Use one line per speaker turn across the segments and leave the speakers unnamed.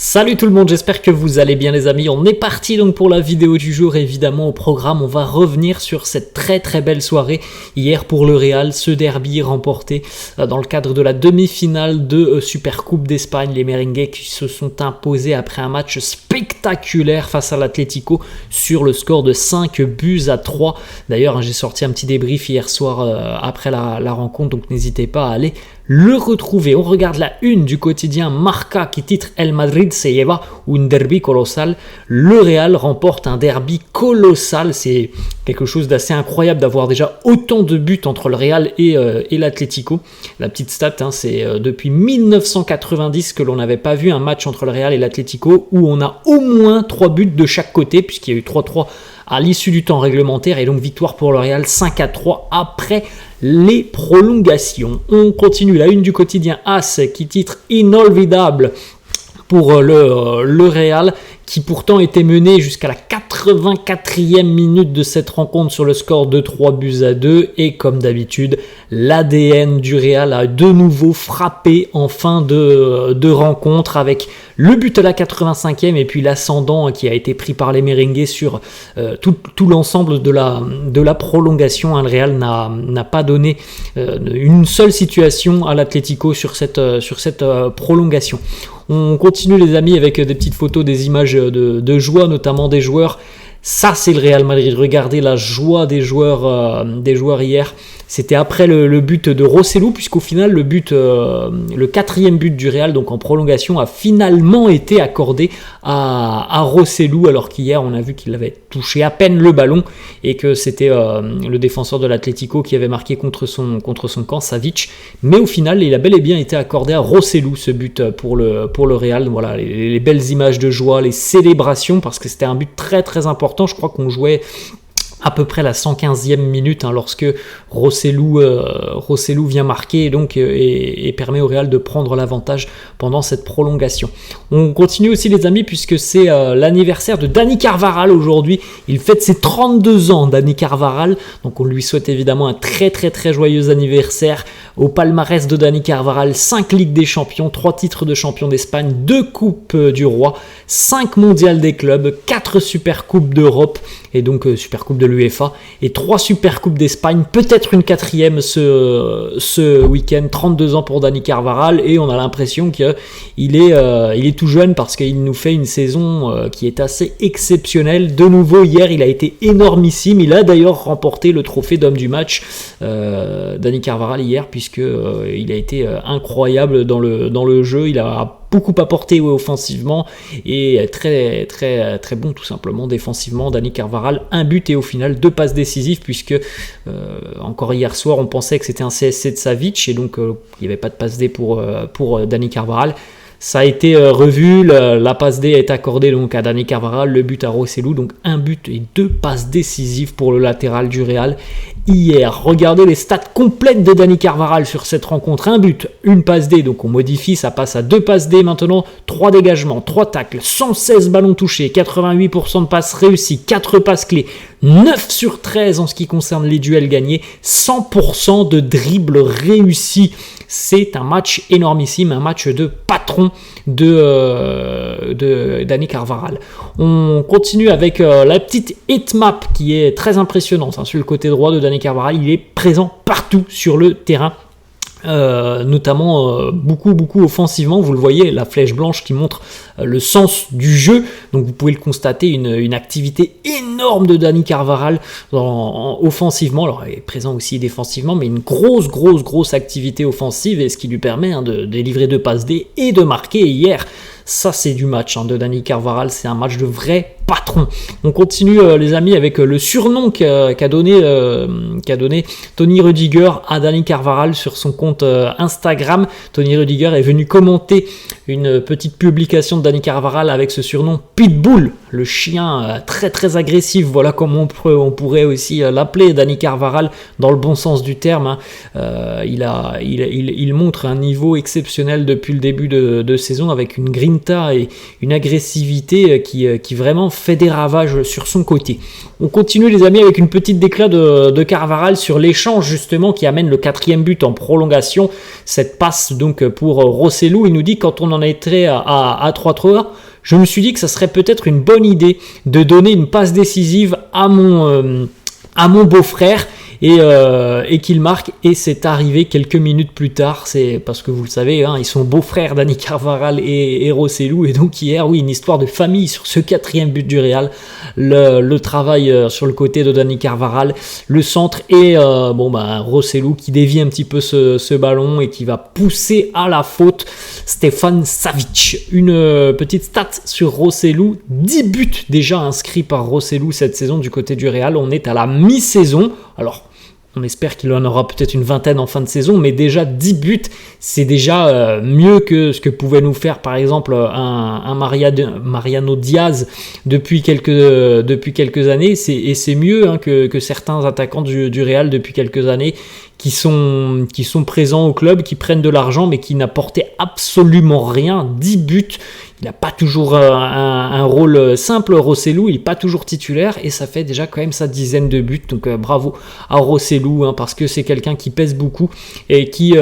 Salut tout le monde, j'espère que vous allez bien les amis. On est parti donc pour la vidéo du jour. Évidemment au programme, on va revenir sur cette très belle soirée hier pour le Real, ce derby remporté dans le cadre de la demi-finale de Supercoupe d'Espagne. Les merengues qui se sont imposés après un match spectaculaire face à l'Atlético sur le score de 5-3. D'ailleurs, j'ai sorti un petit débrief hier soir après la rencontre, donc n'hésitez pas à aller le retrouver. On regarde la une du quotidien Marca qui titre El Madrid se lleva un derby colossal. Le Real remporte un derby colossal. C'est quelque chose d'assez incroyable d'avoir déjà autant de buts entre le Real et l'Atlético. La petite stat, c'est depuis 1990 que l'on n'avait pas vu un match entre le Real et l'Atlético où on a au moins 3 buts de chaque côté, puisqu'il y a eu 3-3 à l'issue du temps réglementaire, et donc victoire pour le Real 5-3 après les prolongations. On continue la une du quotidien AS qui titre Inolvidable pour le Real, qui pourtant était mené jusqu'à la 84e minute de cette rencontre sur le score de 3-2, et comme d'habitude, l'ADN du Real a de nouveau frappé en fin de rencontre avec le but à la 85e et puis l'ascendant qui a été pris par les merengues sur tout l'ensemble de la prolongation. Le Real n'a pas donné une seule situation à l'Atlético sur cette prolongation. On continue les amis avec des petites photos, des images de joie, notamment des joueurs. Ça c'est le Real Madrid, regardez la joie des joueurs hier. C'était après le but de Rosselló, puisqu'au final le 4e but du Real, donc en prolongation, a finalement été accordé à Rosselló, alors qu'hier on a vu qu'il avait touché à peine le ballon et que c'était le défenseur de l'Atlético qui avait marqué contre son camp, Savic. Mais au final, il a bel et bien été accordé à Rosselló, ce but pour le Real. Voilà, les belles images de joie, les célébrations, parce que c'était un but très important. Je crois qu'on jouait à peu près la 115e minute lorsque Rosselló vient marquer et permet au Real de prendre l'avantage pendant cette prolongation. On continue aussi les amis, puisque c'est l'anniversaire de Dani Carvajal aujourd'hui. Il fête ses 32 ans, Dani Carvajal, donc on lui souhaite évidemment un très joyeux anniversaire. Au palmarès de Dani Carvajal, 5 Ligues des Champions, 3 titres de champion d'Espagne, 2 Coupes du Roi, 5 mondiales des clubs, 4 Supercoupes d'Europe et donc Supercoupe de l'UEFA, et 3 Supercoupes d'Espagne, peut-être une 4e ce week-end. 32 ans pour Dani Carvajal, et on a l'impression qu'il est tout jeune, parce qu'il nous fait une saison qui est assez exceptionnelle. De nouveau hier, il a été énormissime. Il a d'ailleurs remporté le trophée d'homme du match, Dani Carvajal hier, puisque il a été incroyable dans le jeu. Il a beaucoup apporté offensivement et très bon tout simplement défensivement. Dani Carvajal, un but et au final 2 passes décisives, puisque encore hier soir on pensait que c'était un CSC de Savic, et donc il n'y avait pas de passe D pour Dani Carvajal. Ça a été revu, la passe D est accordée donc à Dani Carvajal, le but à Rosselló, donc un but et 2 passes décisives pour le latéral du Real hier. Regardez les stats complètes de Dani Carvajal sur cette rencontre: un but, une passe D, donc on modifie, ça passe à 2 passes D maintenant, 3 dégagements, 3 tacles, 116 ballons touchés, 88% de passes réussies, 4 passes clés, 9 sur 13 en ce qui concerne les duels gagnés, 100% de dribbles réussis. C'est un match énormissime, un match de patron de Dani Carvajal. On continue avec la petite hitmap qui est très impressionnante sur le côté droit de Dani Carvajal. Il est présent partout sur le terrain. Notamment beaucoup offensivement. Vous le voyez, la flèche blanche qui montre le sens du jeu, donc vous pouvez le constater, une activité énorme de Dani Carvajal offensivement. Alors il est présent aussi défensivement, mais une grosse activité offensive, et ce qui lui permet de délivrer 2 passes D et de marquer. Hier, ça c'est du match de Dani Carvajal, c'est un match de vrai patron. On continue les amis avec le surnom qu'a donné Tony Rudiger à Dani Carvajal sur son compte Instagram. Tony Rudiger est venu commenter une petite publication de Dani Carvajal avec ce surnom Pitbull, le chien très agressif. Voilà comment on pourrait aussi l'appeler, Dani Carvajal, dans le bon sens du terme. Il montre un niveau exceptionnel depuis le début de saison, avec une grinta et une agressivité qui vraiment fait des ravages sur son côté. On continue les amis avec une petite déclat de Carvajal sur l'échange justement qui amène le 4e but en prolongation. Cette passe donc pour Rosselló, il nous dit: quand on en en était à 3-3, je me suis dit que ça serait peut-être une bonne idée de donner une passe décisive à mon beau-frère et qu'il marque, et c'est arrivé quelques minutes plus tard. C'est parce que vous le savez, ils sont beaux-frères, Dani Carvajal et Rossellou, et donc hier, oui, une histoire de famille sur ce 4e but du Real, le travail sur le côté de Dani Carvajal, le centre, et Rossellou qui dévie un petit peu ce ballon et qui va pousser à la faute Stefan Savic. Une petite stat sur Rossellou: 10 buts déjà inscrits par Rossellou cette saison du côté du Real. On est à la mi-saison, alors on espère qu'il en aura peut-être une vingtaine en fin de saison, mais déjà 10 buts, c'est déjà mieux que ce que pouvait nous faire par exemple un Mariano Diaz depuis quelques années, et c'est mieux que certains attaquants du Real depuis quelques années qui sont présents au club, qui prennent de l'argent mais qui n'apportaient absolument rien. 10 buts, il n'a pas toujours un rôle simple, Rossellou, il n'est pas toujours titulaire, et ça fait déjà quand même sa dizaine de buts, donc bravo à Rossellou, parce que c'est quelqu'un qui pèse beaucoup et qui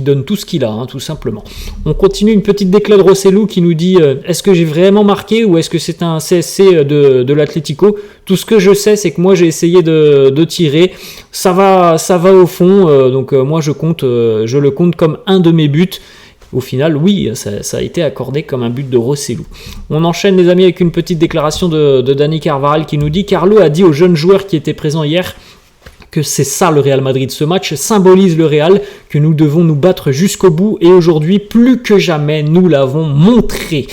donne tout ce qu'il a, tout simplement. On continue, une petite déclat de Rossellou qui nous dit est-ce que j'ai vraiment marqué ou est-ce que c'est un CSC de l'Atlético? Tout ce que je sais, c'est que moi j'ai essayé de tirer, ça va au fond, donc moi je le compte comme un de mes buts. Au final, oui, ça a été accordé comme un but de Rossellou. On enchaîne, les amis, avec une petite déclaration de Dani Carvajal qui nous dit: Carlo a dit aux jeunes joueurs qui étaient présents hier que c'est ça le Real Madrid. Ce match symbolise le Real, que nous devons nous battre jusqu'au bout, et aujourd'hui, plus que jamais, nous l'avons montré.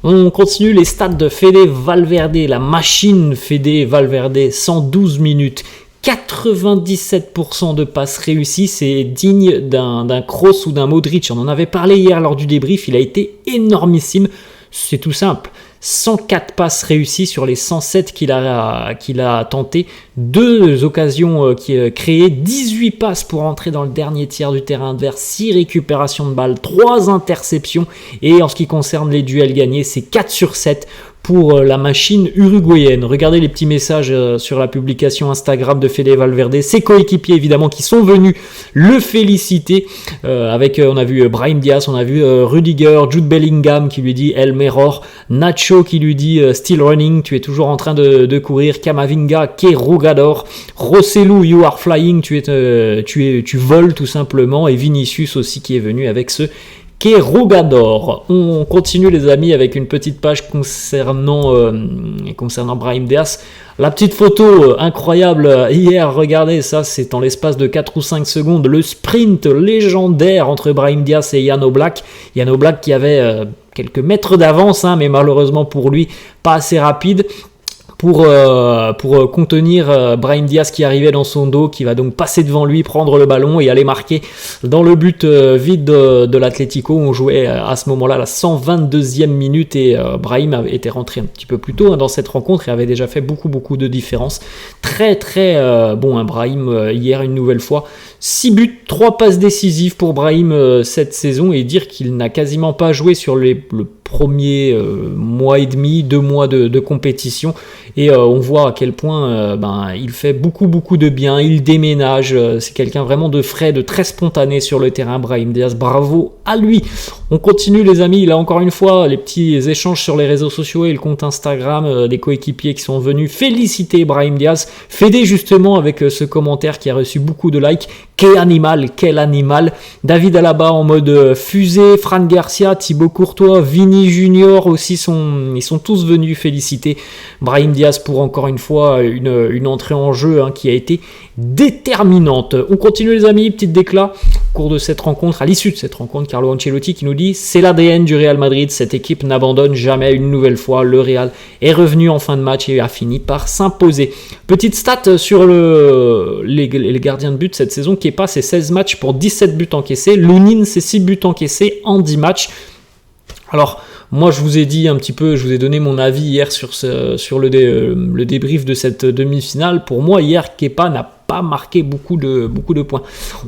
On continue les stats de Fede Valverde, la machine Fede Valverde, 112 minutes. 97% de passes réussies, c'est digne d'un Kroos ou d'un Modric. On en avait parlé hier lors du débrief, il a été énormissime. C'est tout simple. 104 passes réussies sur les 107 qu'il a tenté, 2 occasions créées, 18 passes pour entrer dans le dernier tiers du terrain adverse, 6 récupérations de balles, 3 interceptions, et en ce qui concerne les duels gagnés, c'est 4 sur 7 pour la machine uruguayenne. Regardez les petits messages sur la publication Instagram de Fede Valverde, ses coéquipiers évidemment qui sont venus le féliciter, on a vu Brahim Diaz, on a vu Rudiger, Jude Bellingham qui lui dit El Meror, Nacho qui lui dit Still running, tu es toujours en train de courir, Camavinga, Que Rugador, Rossellou, You are flying, tu voles tout simplement, et Vinicius aussi qui est venu avec ce Que Rugador. On continue, les amis, avec une petite page concernant Brahim Diaz. La petite photo incroyable hier, regardez ça, c'est en l'espace de 4 ou 5 secondes, le sprint légendaire entre Brahim Diaz et Jan Oblak. Jan Oblak qui avait quelques mètres d'avance, mais malheureusement pour lui, pas assez rapide pour contenir Brahim Diaz qui arrivait dans son dos, qui va donc passer devant lui, prendre le ballon et aller marquer dans le but vide de l'Atlético. On jouait à ce moment-là la 122e minute, et Brahim était rentré un petit peu plus tôt dans cette rencontre et avait déjà fait beaucoup de différence. Très bon, Brahim hier une nouvelle fois. 6 buts, 3 passes décisives pour Brahim cette saison, et dire qu'il n'a quasiment pas joué sur le premier mois et demi, 2 mois de compétition, et on voit à quel point il fait beaucoup de bien, il déménage, c'est quelqu'un vraiment de frais, de très spontané sur le terrain, Brahim Diaz, bravo à lui. On continue, les amis, il a encore une fois les petits échanges sur les réseaux sociaux et le compte Instagram des coéquipiers qui sont venus féliciter Brahim Diaz, Fede justement avec ce commentaire qui a reçu beaucoup de likes: quel animal. David Alaba en mode fusée, Fran Garcia, Thibaut Courtois, Vini Junior aussi ils sont tous venus féliciter Brahim Diaz pour encore une fois une entrée en jeu qui a été déterminante. On continue, les amis, petite déclat au cours de cette rencontre, à l'issue de cette rencontre, Carlo Ancelotti qui nous dit: c'est l'ADN du Real Madrid, cette équipe n'abandonne jamais. Une nouvelle fois, le Real est revenu en fin de match et a fini par s'imposer. Petite stat sur les gardiens de but cette saison: Kepa c'est 16 matchs pour 17 buts encaissés, Lunin c'est 6 buts encaissés en 10 matchs. Alors moi je vous ai dit un petit peu, je vous ai donné mon avis hier sur le débrief de cette demi-finale. Pour moi hier, Kepa n'a pas marqué beaucoup de points.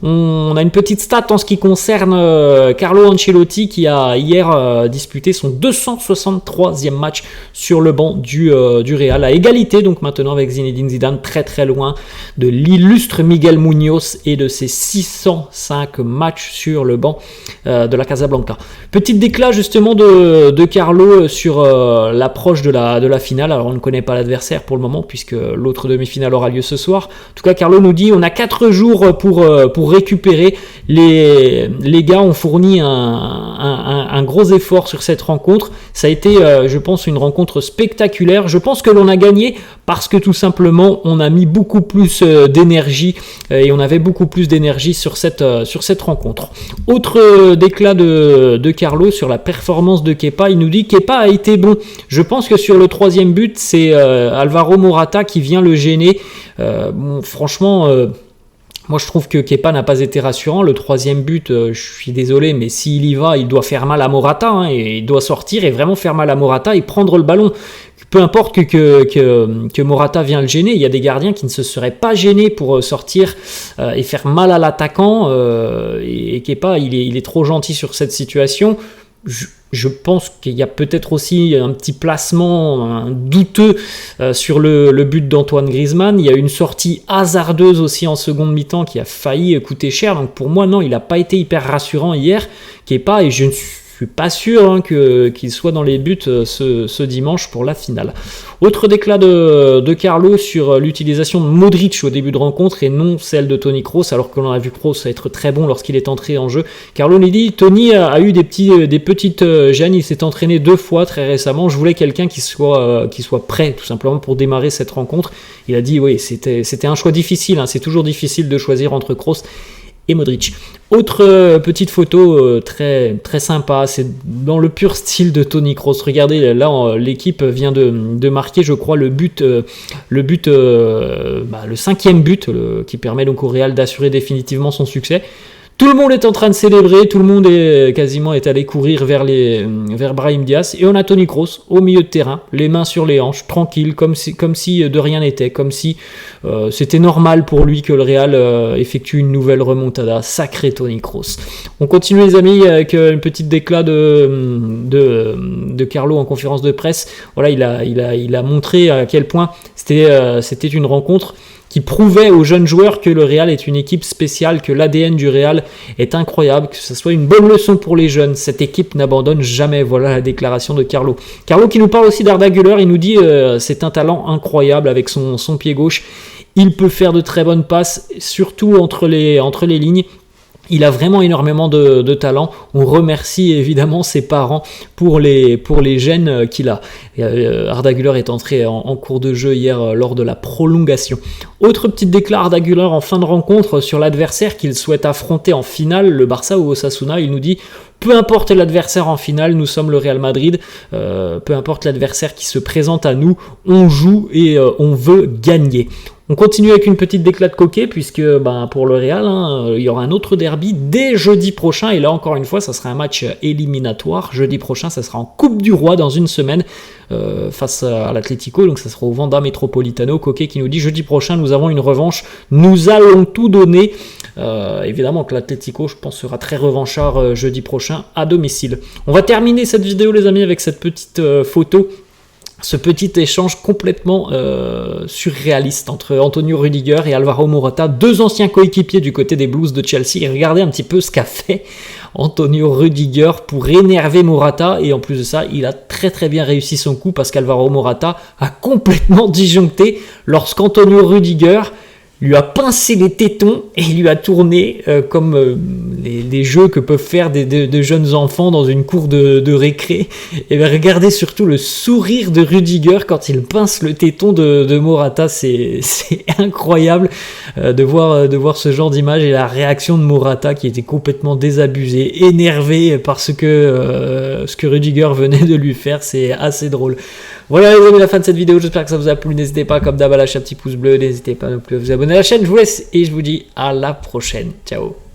On a une petite stat en ce qui concerne Carlo Ancelotti qui a hier disputé son 263e match sur le banc du Real, à égalité donc maintenant avec Zinedine Zidane, très très loin de l'illustre Miguel Muñoz et de ses 605 matchs sur le banc de la Casablanca. Petite déclat justement de Carlo sur l'approche de la finale. Alors on ne connaît pas l'adversaire pour le moment puisque l'autre demi-finale aura lieu ce soir. En tout cas, Carlo nous dit on a 4 jours pour récupérer. Les gars ont fourni un gros effort sur cette rencontre. Ça a été, je pense, une rencontre spectaculaire. Je pense que l'on a gagné parce que tout simplement on a mis beaucoup plus d'énergie et on avait beaucoup plus d'énergie sur cette rencontre. Autre déclat de Carlo sur la performance de Kepa, il nous dit Kepa a été bon. Je pense que sur le 3e but, c'est Alvaro Morata qui vient le gêner. Franchement, moi je trouve que Kepa n'a pas été rassurant. Le 3e but, je suis désolé, mais s'il y va, il doit faire mal à Morata, et il doit sortir et vraiment faire mal à Morata et prendre le ballon. Peu importe que Morata vient le gêner, il y a des gardiens qui ne se seraient pas gênés pour sortir et faire mal à l'attaquant, et Kepa il est trop gentil sur cette situation. Je pense qu'il y a peut-être aussi un petit placement douteux sur le but d'Antoine Griezmann. Il y a une sortie hasardeuse aussi en seconde mi-temps qui a failli coûter cher. Donc pour moi, non, il n'a pas été hyper rassurant hier, Kepa, et je ne suis pas sûr qu'il soit dans les buts ce dimanche pour la finale. Autre déclat de Carlo sur l'utilisation de Modric au début de rencontre et non celle de Toni Kroos, alors que l'on a vu Kroos être très bon lorsqu'il est entré en jeu. Carlo nous dit Toni a eu des petites gênes, il s'est entraîné 2 fois très récemment. Je voulais quelqu'un qui soit prêt tout simplement pour démarrer cette rencontre. Il a dit oui, c'était un choix difficile, c'est toujours difficile de choisir entre Kroos et Modric. Autre petite photo très, très sympa, c'est dans le pur style de Toni Kroos. Regardez, là l'équipe vient de marquer, je crois, le 5e but qui permet donc au Real d'assurer définitivement son succès. Tout le monde est en train de célébrer, tout le monde est allé courir vers Brahim Diaz, et on a Toni Kroos au milieu de terrain, les mains sur les hanches, tranquille, comme si de rien n'était, comme si c'était normal pour lui que le Real effectue une nouvelle remontada. Sacré Toni Kroos. On continue les amis avec une petite déclat de Carlo en conférence de presse. Voilà, il a montré à quel point c'était une rencontre qui prouvait aux jeunes joueurs que le Real est une équipe spéciale, que l'ADN du Real est incroyable, que ce soit une bonne leçon pour les jeunes. Cette équipe n'abandonne jamais. Voilà la déclaration de Carlo. Carlo qui nous parle aussi d'Arda Güler, il nous dit c'est un talent incroyable avec son pied gauche. Il peut faire de très bonnes passes, surtout entre les lignes. Il a vraiment énormément de talent. On remercie évidemment ses parents pour les gènes qu'il a. Arda Güler est entré en cours de jeu hier lors de la prolongation. Autre petite déclaration Arda Güler en fin de rencontre sur l'adversaire qu'il souhaite affronter en finale, le Barça ou Osasuna. Il nous dit peu importe l'adversaire en finale, nous sommes le Real Madrid, peu importe l'adversaire qui se présente à nous, on joue et on veut gagner. On continue avec une petite déclat de coquet puisque pour le Real, il y aura un autre derby dès jeudi prochain, et là encore une fois ça sera un match éliminatoire. Jeudi prochain ça sera en Coupe du Roi dans une semaine face à l'Atlético, donc ça sera au Wanda Metropolitano. Coquet qui nous dit jeudi prochain nous avons une revanche, nous allons tout donner. Évidemment que l'Atlético, je pense, sera très revanchard jeudi prochain à domicile. On va terminer cette vidéo les amis avec cette petite photo, ce petit échange complètement surréaliste entre Antonio Rudiger et Alvaro Morata, 2 anciens coéquipiers du côté des Blues de Chelsea. Et regardez un petit peu ce qu'a fait Antonio Rudiger pour énerver Morata, et en plus de ça, il a très très bien réussi son coup parce qu'Alvaro Morata a complètement disjoncté lorsqu'Antonio Rudiger lui a pincé les tétons et lui a tourné comme les jeux que peuvent faire de jeunes enfants dans une cour de récré. Et bien regardez surtout le sourire de Rudiger quand il pince le téton de Morata. C'est incroyable de voir ce genre d'image, et la réaction de Morata qui était complètement désabusée, énervé parce que ce que Rudiger venait de lui faire. C'est assez drôle. Voilà les amis, la fin de cette vidéo, j'espère que ça vous a plu. N'hésitez pas comme d'hab à lâcher un petit pouce bleu, n'hésitez pas non plus à vous abonner à la chaîne. Je vous laisse et je vous dis à la prochaine. Ciao.